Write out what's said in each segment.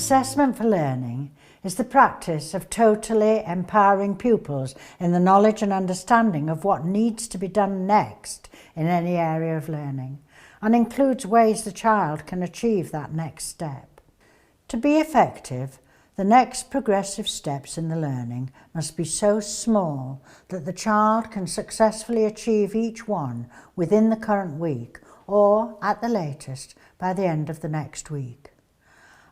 Assessment for learning is the practice of totally empowering pupils in the knowledge and understanding of what needs to be done next in any area of learning, and includes ways the child can achieve that next step. To be effective, the next progressive steps in the learning must be so small that the child can successfully achieve each one within the current week or, at the latest, by the end of the next week.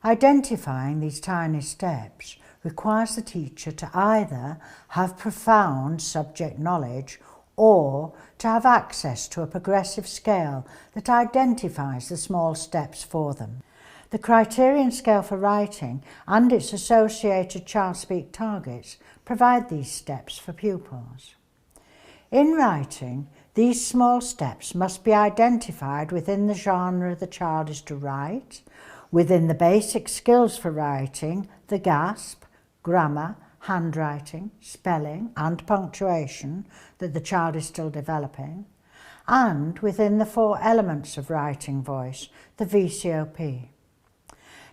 Identifying these tiny steps requires the teacher to either have profound subject knowledge or to have access to a progressive scale that identifies the small steps for them. The Criterion Scale for writing and its associated child speak targets provide these steps for pupils. In writing, these small steps must be identified within the genre the child is to write, within the basic skills for writing, the gasp, grammar, handwriting, spelling and punctuation that the child is still developing, and within the 4 elements of writing voice, the VCOP.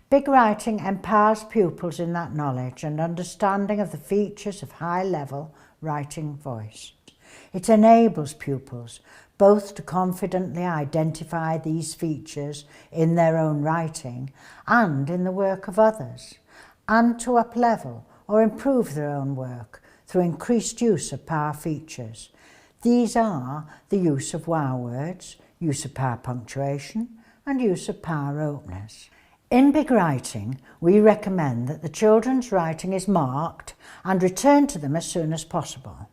Big writing empowers pupils in that knowledge and understanding of the features of high-level writing voice. It enables pupils both to confidently identify these features in their own writing and in the work of others, and to up-level or improve their own work through increased use of power features. These are the use of wow words, use of power punctuation, and use of power openers. In big writing, we recommend that the children's writing is marked and returned to them as soon as possible.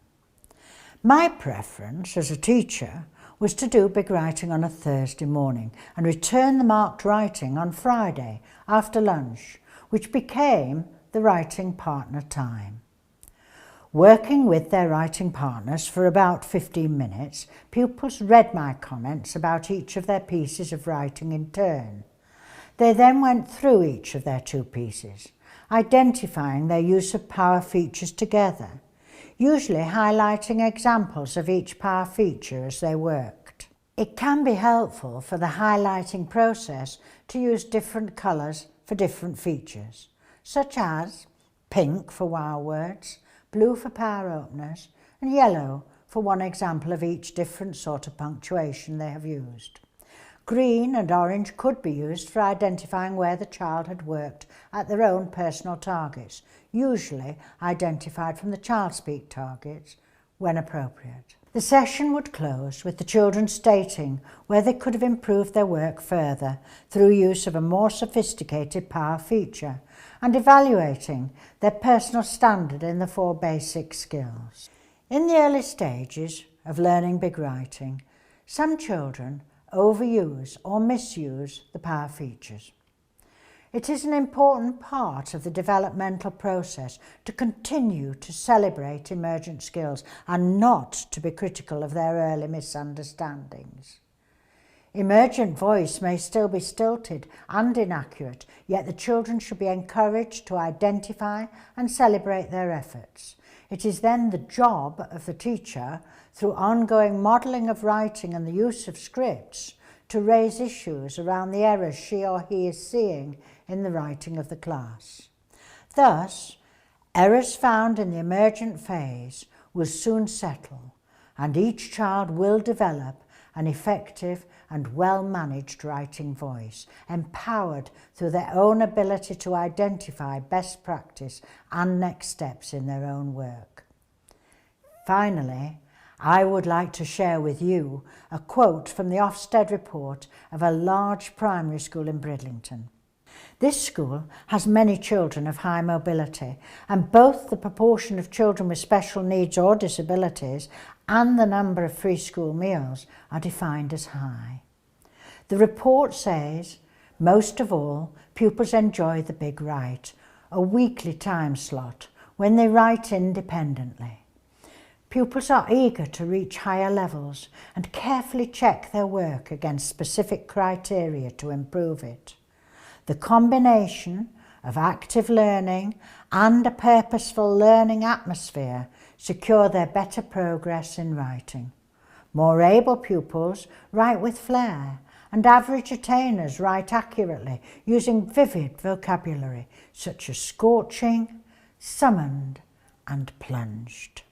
My preference as a teacher was to do big writing on a Thursday morning and return the marked writing on Friday after lunch, which became the writing partner time. Working with their writing partners for about 15 minutes, pupils read my comments about each of their pieces of writing in turn. They then went through each of their 2 pieces, identifying their use of power features together, usually highlighting examples of each power feature as they worked. It can be helpful for the highlighting process to use different colours for different features, such as pink for wow words, blue for power openers, and yellow for one example of each different sort of punctuation they have used. Green and orange could be used for identifying where the child had worked at their own personal targets, usually identified from the child speak targets when appropriate. The session would close with the children stating where they could have improved their work further through use of a more sophisticated power feature and evaluating their personal standard in the 4 basic skills. In the early stages of learning big writing, some children overuse or misuse the power features. It is an important part of the developmental process to continue to celebrate emergent skills and not to be critical of their early misunderstandings. Emergent voice may still be stilted and inaccurate, yet the children should be encouraged to identify and celebrate their efforts. It is then the job of the teacher, through ongoing modelling of writing and the use of scripts, to raise issues around the errors she or he is seeing in the writing of the class. Thus, errors found in the emergent phase will soon settle, and each child will develop an effective and well-managed writing voice, empowered through their own ability to identify best practice and next steps in their own work. Finally, I would like to share with you a quote from the Ofsted report of a large primary school in Bridlington. This school has many children of high mobility, and both the proportion of children with special needs or disabilities and the number of free school meals are defined as high. The report says, most of all, pupils enjoy the big write, a weekly time slot when they write independently. Pupils are eager to reach higher levels and carefully check their work against specific criteria to improve it. The combination of active learning and a purposeful learning atmosphere secure their better progress in writing. More able pupils write with flair and average attainers write accurately using vivid vocabulary such as scorching, summoned and plunged.